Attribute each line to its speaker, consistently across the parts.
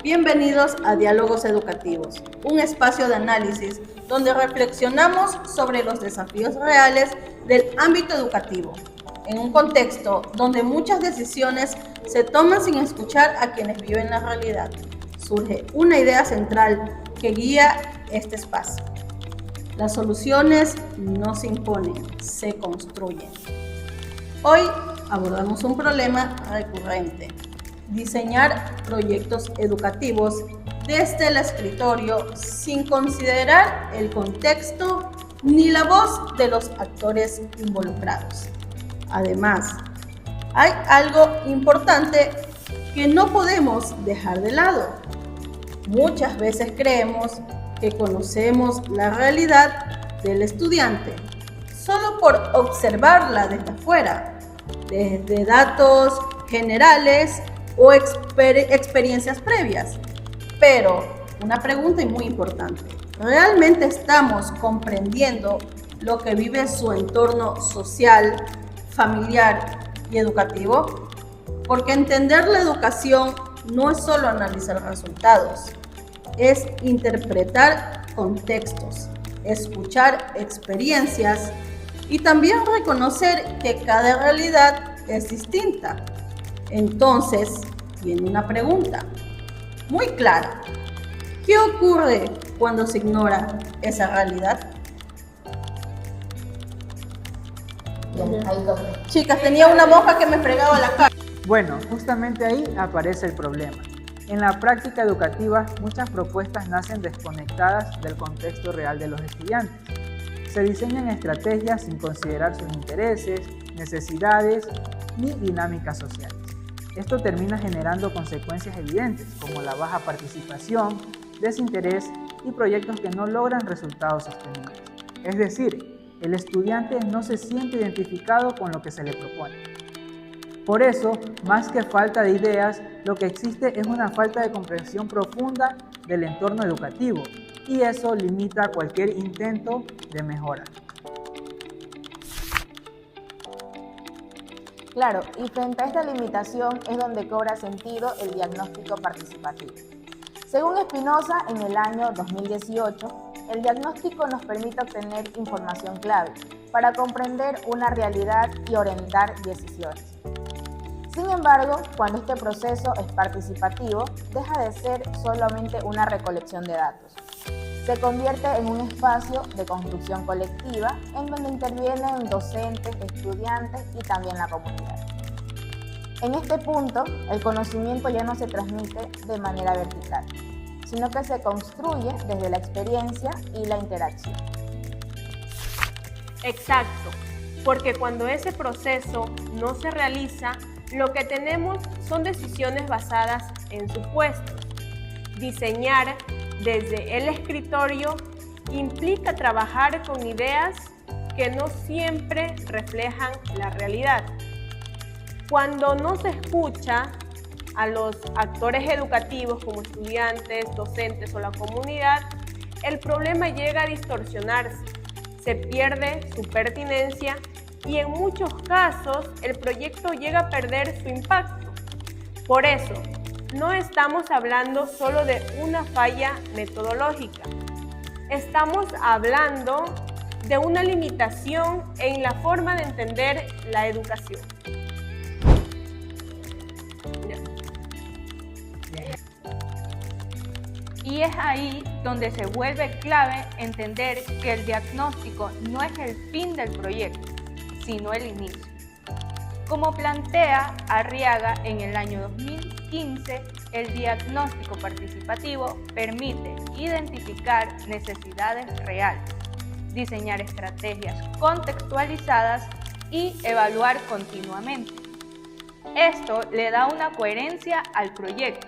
Speaker 1: Bienvenidos a Diálogos Educativos, un espacio de análisis donde reflexionamos sobre los desafíos reales del ámbito educativo, en un contexto donde muchas decisiones se toman sin escuchar a quienes viven la realidad. Surge una idea central que guía este espacio. Las soluciones no se imponen, se construyen. Hoy abordamos un problema recurrente: diseñar proyectos educativos desde el escritorio sin considerar el contexto ni la voz de los actores involucrados. Además, hay algo importante que no podemos dejar de lado. Muchas veces creemos que conocemos la realidad del estudiante solo por observarla desde afuera, desde datos generales o experiencias previas. Pero una pregunta muy importante: ¿realmente estamos comprendiendo lo que vive su entorno social, familiar y educativo? Porque entender la educación no es solo analizar resultados, es interpretar contextos, escuchar experiencias y también reconocer que cada realidad es distinta. Entonces, viene una pregunta muy clara: ¿qué ocurre cuando se ignora esa realidad? Chicas, tenía una monja que me fregaba la cara.
Speaker 2: Bueno, justamente ahí aparece el problema. En la práctica educativa, muchas propuestas nacen desconectadas del contexto real de los estudiantes. Se diseñan estrategias sin considerar sus intereses, necesidades ni dinámicas sociales. Esto termina generando consecuencias evidentes, como la baja participación, desinterés y proyectos que no logran resultados sostenibles. Es decir, el estudiante no se siente identificado con lo que se le propone. Por eso, más que falta de ideas, lo que existe es una falta de comprensión profunda del entorno educativo, y eso limita cualquier intento de mejora.
Speaker 3: Claro, y frente a esta limitación es donde cobra sentido el diagnóstico participativo. Según Espinosa, en el año 2018, el diagnóstico nos permite obtener información clave para comprender una realidad y orientar decisiones. Sin embargo, cuando este proceso es participativo, deja de ser solamente una recolección de datos. Se convierte en un espacio de construcción colectiva en donde intervienen docentes, estudiantes y también la comunidad. En este punto, el conocimiento ya no se transmite de manera vertical, sino que se construye desde la experiencia y la interacción.
Speaker 4: Exacto, porque cuando ese proceso no se realiza, lo que tenemos son decisiones basadas en supuestos. Diseñar desde el escritorio implica trabajar con ideas que no siempre reflejan la realidad. Cuando no se escucha a los actores educativos como estudiantes, docentes o la comunidad, el problema llega a distorsionarse, se pierde su pertinencia y en muchos casos el proyecto llega a perder su impacto. Por eso, no estamos hablando solo de una falla metodológica, estamos hablando de una limitación en la forma de entender la educación.
Speaker 5: Y es ahí donde se vuelve clave entender que el diagnóstico no es el fin del proyecto, sino el inicio. Como plantea Arriaga en el año 2015, el diagnóstico participativo permite identificar necesidades reales, diseñar estrategias contextualizadas y evaluar continuamente. Esto le da una coherencia al proyecto,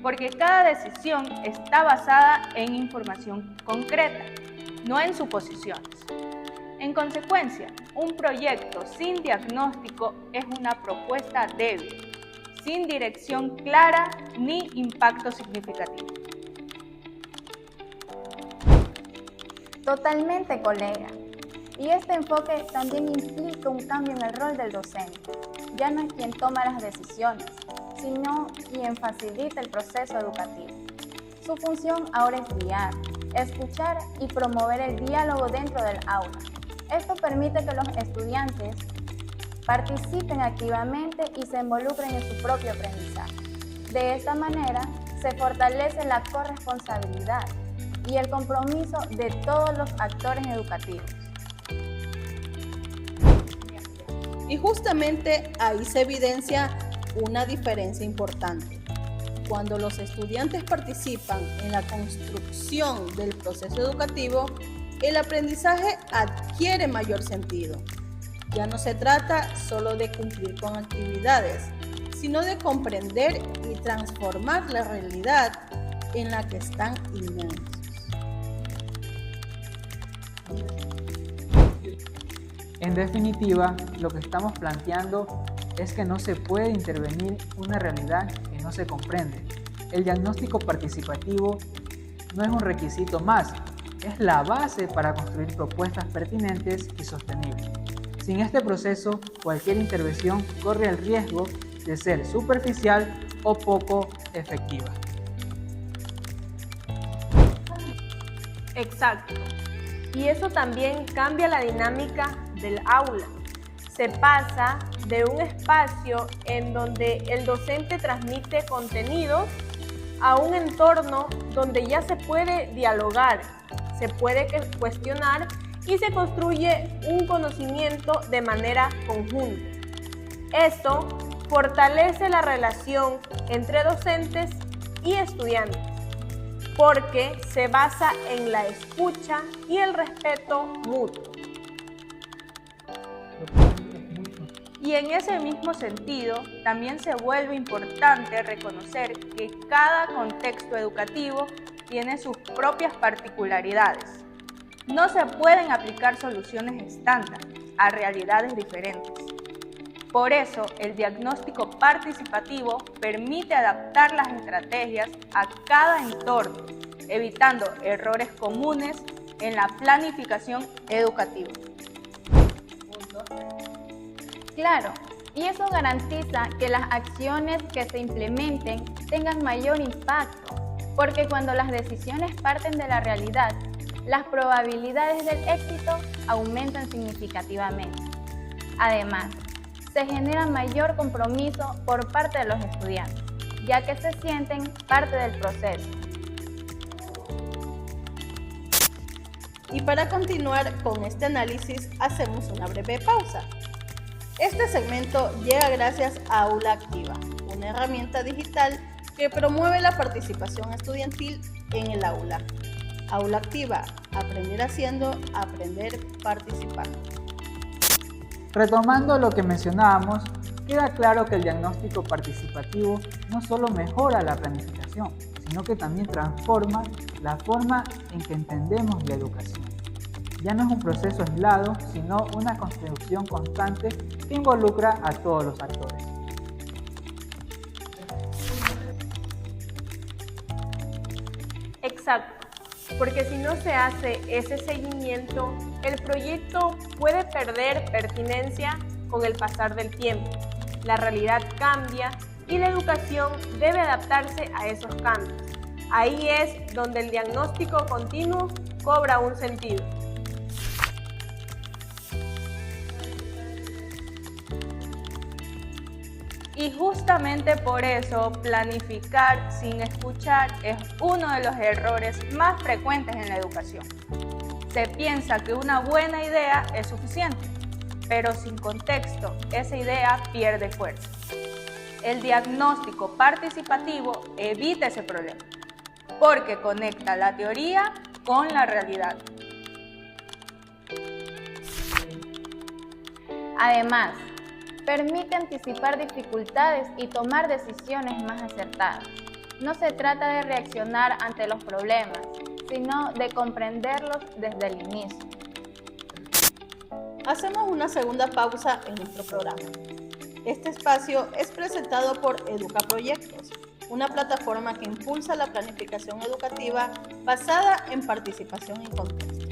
Speaker 5: porque cada decisión está basada en información concreta, no en suposiciones. En consecuencia, un proyecto sin diagnóstico es una propuesta débil, sin dirección clara ni impacto significativo.
Speaker 6: Totalmente, colega.
Speaker 3: Y este enfoque también implica un cambio en el rol del docente. Ya no es quien toma las decisiones, sino quien facilita el proceso educativo. Su función ahora es guiar, escuchar y promover el diálogo dentro del aula. Esto permite que los estudiantes participen activamente y se involucren en su propio aprendizaje. De esta manera, se fortalece la corresponsabilidad y el compromiso de todos los actores educativos.
Speaker 1: Y justamente ahí se evidencia una diferencia importante. Cuando los estudiantes participan en la construcción del proceso educativo, el aprendizaje adquiere mayor sentido. Ya no se trata solo de cumplir con actividades, sino de comprender y transformar la realidad en la que están inmersos.
Speaker 2: En definitiva, lo que estamos planteando es que no se puede intervenir una realidad que no se comprende. El diagnóstico participativo no es un requisito más, es la base para construir propuestas pertinentes y sostenibles. Sin este proceso, cualquier intervención corre el riesgo de ser superficial o poco efectiva.
Speaker 4: Exacto. Y eso también cambia la dinámica del aula. Se pasa de un espacio en donde el docente transmite contenidos a un entorno donde ya se puede dialogar, se puede cuestionar y se construye un conocimiento de manera conjunta. Esto fortalece la relación entre docentes y estudiantes, porque se basa en la escucha y el respeto mutuo.
Speaker 5: Y en ese mismo sentido, también se vuelve importante reconocer que cada contexto educativo tiene sus propias particularidades. No se pueden aplicar soluciones estándar a realidades diferentes. Por eso, el diagnóstico participativo permite adaptar las estrategias a cada entorno, evitando errores comunes en la planificación educativa.
Speaker 3: Claro, y eso garantiza que las acciones que se implementen tengan mayor impacto, porque cuando las decisiones parten de la realidad, las probabilidades del éxito aumentan significativamente. Además, se genera mayor compromiso por parte de los estudiantes, ya que se sienten parte del proceso.
Speaker 1: Y para continuar con este análisis, hacemos una breve pausa. Este segmento llega gracias a Aula Activa, una herramienta digital que promueve la participación estudiantil en el aula. Aula Activa, aprender haciendo, aprender participando.
Speaker 2: Retomando lo que mencionábamos, queda claro que el diagnóstico participativo no solo mejora la planificación, sino que también transforma la forma en que entendemos la educación. Ya no es un proceso aislado, sino una construcción constante que involucra a todos los actores.
Speaker 4: Exacto, porque si no se hace ese seguimiento, el proyecto puede perder pertinencia con el pasar del tiempo. La realidad cambia y la educación debe adaptarse a esos cambios. Ahí es donde el diagnóstico continuo cobra un sentido.
Speaker 5: Y justamente por eso, planificar sin escuchar es uno de los errores más frecuentes en la educación. Se piensa que una buena idea es suficiente, pero sin contexto, esa idea pierde fuerza. El diagnóstico participativo evita ese problema, porque conecta la teoría con la realidad.
Speaker 3: Además, permite anticipar dificultades y tomar decisiones más acertadas. No se trata de reaccionar ante los problemas, sino de comprenderlos desde el inicio.
Speaker 1: Hacemos una segunda pausa en nuestro programa. Este espacio es presentado por Educa Proyectos, una plataforma que impulsa la planificación educativa basada en participación y contextos.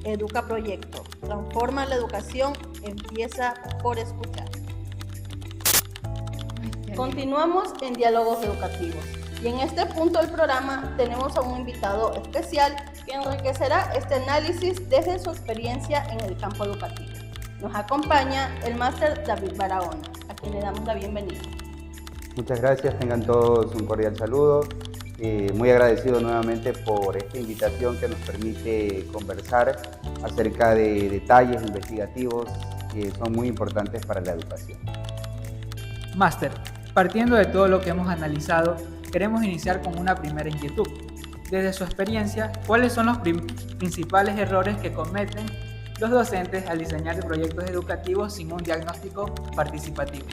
Speaker 1: Educa Proyecto, Transforma la educación, empieza por escuchar. Continuamos en Diálogos Educativos y en este punto del programa tenemos a un invitado especial que enriquecerá este análisis desde su experiencia en el campo educativo. Nos acompaña el máster David Barahona, a quien le damos la bienvenida.
Speaker 6: Muchas gracias, tengan todos un cordial saludo. Muy agradecido nuevamente por esta invitación que nos permite conversar acerca de detalles investigativos que son muy importantes para la educación.
Speaker 2: Máster, partiendo de todo lo que hemos analizado, queremos iniciar con una primera inquietud. Desde su experiencia, ¿cuáles son los principales errores que cometen los docentes al diseñar proyectos educativos sin un diagnóstico participativo?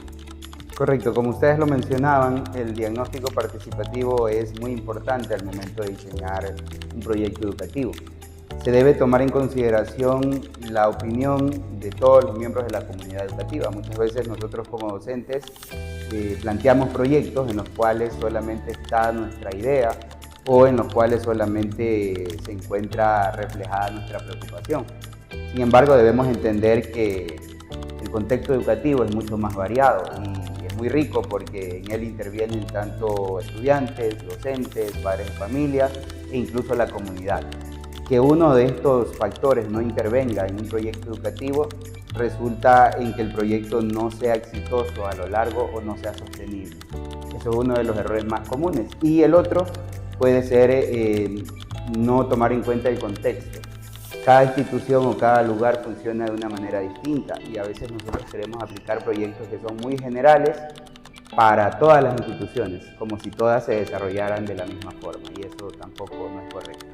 Speaker 6: Correcto, como ustedes lo mencionaban, el diagnóstico participativo es muy importante al momento de diseñar un proyecto educativo. Se debe tomar en consideración la opinión de todos los miembros de la comunidad educativa. Muchas veces nosotros como docentes planteamos proyectos en los cuales solamente está nuestra idea o en los cuales solamente se encuentra reflejada nuestra preocupación. Sin embargo, debemos entender que el contexto educativo es mucho más variado y es muy rico porque en él intervienen tanto estudiantes, docentes, padres de familia e incluso la comunidad. Que uno de estos factores no intervenga en un proyecto educativo resulta en que el proyecto no sea exitoso a lo largo o no sea sostenible. Eso es uno de los errores más comunes. Y el otro puede ser no tomar en cuenta el contexto. Cada institución o cada lugar funciona de una manera distinta y a veces nosotros queremos aplicar proyectos que son muy generales para todas las instituciones, como si todas se desarrollaran de la misma forma, y eso tampoco no es correcto.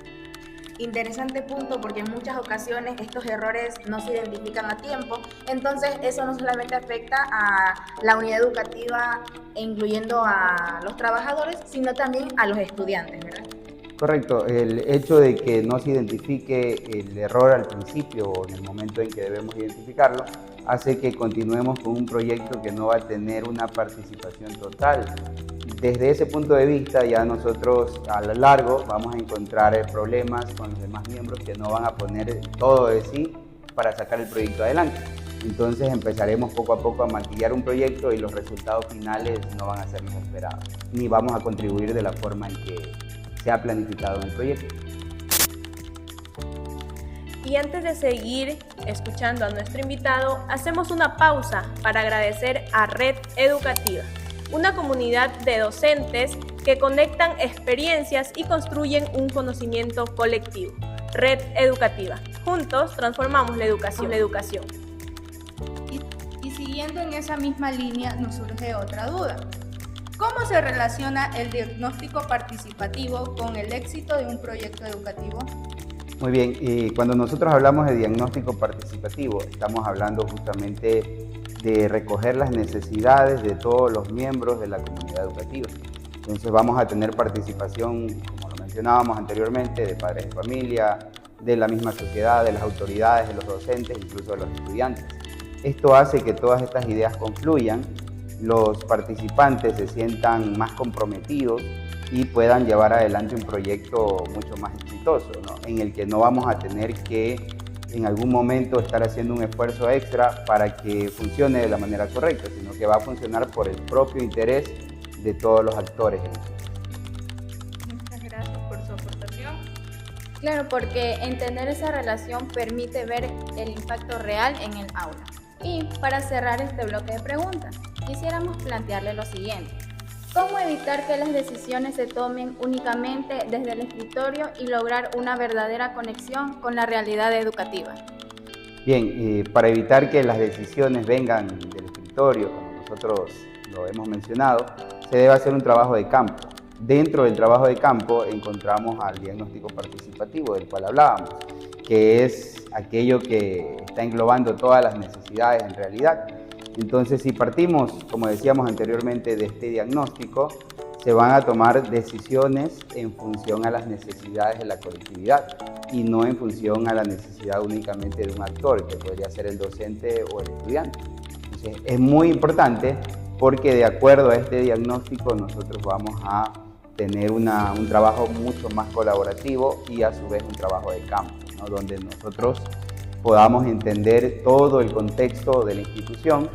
Speaker 3: Interesante punto, porque en muchas ocasiones estos errores no se identifican a tiempo, entonces eso no solamente afecta a la unidad educativa incluyendo a los trabajadores, sino también a los estudiantes, ¿verdad?
Speaker 6: Correcto, el hecho de que no se identifique el error al principio o en el momento en que debemos identificarlo hace que continuemos con un proyecto que no va a tener una participación total. Desde ese punto de vista ya nosotros a lo largo vamos a encontrar problemas con los demás miembros que no van a poner todo de sí para sacar el proyecto adelante. Entonces empezaremos poco a poco a maquillar un proyecto y los resultados finales no van a ser los esperados, ni vamos a contribuir de la forma en que se ha planificado en el proyecto.
Speaker 4: Y antes de seguir escuchando a nuestro invitado, hacemos una pausa para agradecer a Red Educativa, una comunidad de docentes que conectan experiencias y construyen un conocimiento colectivo. Red Educativa. Juntos transformamos la educación.
Speaker 7: Y siguiendo en esa misma línea nos surge otra duda. ¿Cómo se relaciona el diagnóstico participativo con el éxito de un proyecto educativo?
Speaker 6: Muy bien, y cuando nosotros hablamos de diagnóstico participativo, estamos hablando justamente de recoger las necesidades de todos los miembros de la comunidad educativa. Entonces vamos a tener participación, como lo mencionábamos anteriormente, de padres de familia, de la misma sociedad, de las autoridades, de los docentes, incluso de los estudiantes. Esto hace que todas estas ideas confluyan, los participantes se sientan más comprometidos y puedan llevar adelante un proyecto mucho más exitoso, ¿no? En el que no vamos a tener que en algún momento estar haciendo un esfuerzo extra para que funcione de la manera correcta, sino que va a funcionar por el propio interés de todos los actores.
Speaker 5: Muchas gracias por su aportación.
Speaker 7: Claro, porque entender esa relación permite ver el impacto real en el aula. Y para cerrar este bloque de preguntas, quisiéramos plantearle lo siguiente. ¿Cómo evitar que las decisiones se tomen únicamente desde el escritorio y lograr una verdadera conexión con la realidad educativa?
Speaker 6: Bien, para evitar que las decisiones vengan del escritorio, como nosotros lo hemos mencionado, se debe hacer un trabajo de campo. Dentro del trabajo de campo encontramos al diagnóstico participativo del cual hablábamos, que es aquello que está englobando todas las necesidades en realidad. Entonces, si partimos, como decíamos anteriormente, de este diagnóstico, se van a tomar decisiones en función a las necesidades de la colectividad y no en función a la necesidad únicamente de un actor, que podría ser el docente o el estudiante. Entonces, es muy importante porque de acuerdo a este diagnóstico nosotros vamos a tener un trabajo mucho más colaborativo y a su vez un trabajo de campo, ¿no? Donde nosotros podamos entender todo el contexto de la institución,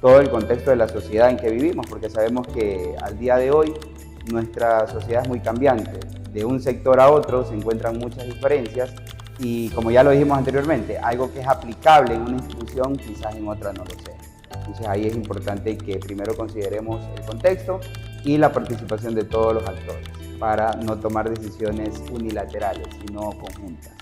Speaker 6: todo el contexto de la sociedad en que vivimos, porque sabemos que al día de hoy nuestra sociedad es muy cambiante. De un sector a otro se encuentran muchas diferencias y, como ya lo dijimos anteriormente, algo que es aplicable en una institución quizás en otra no lo sea. Entonces ahí es importante que primero consideremos el contexto y la participación de todos los actores para no tomar decisiones unilaterales, sino conjuntas.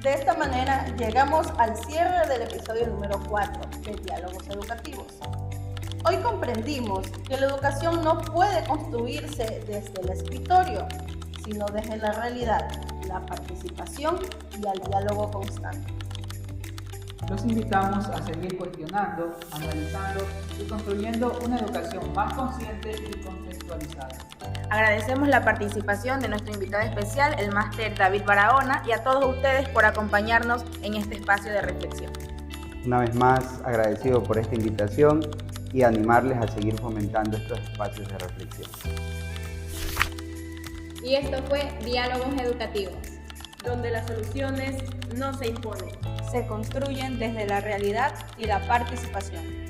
Speaker 1: De esta manera llegamos al cierre del episodio número 4 de Diálogos Educativos. Hoy comprendimos que la educación no puede construirse desde el escritorio, sino desde la realidad, la participación y el diálogo constante.
Speaker 2: Los invitamos a seguir cuestionando, analizando y construyendo una educación más consciente y contextualizada.
Speaker 3: Agradecemos la participación de nuestro invitado especial, el máster David Barahona, y a todos ustedes por acompañarnos en este espacio de reflexión.
Speaker 6: Una vez más, agradecido por esta invitación y animarles a seguir fomentando estos espacios de reflexión.
Speaker 7: Y esto fue Diálogos Educativos,
Speaker 4: donde las soluciones no se imponen.
Speaker 5: Se construyen desde la realidad y la participación.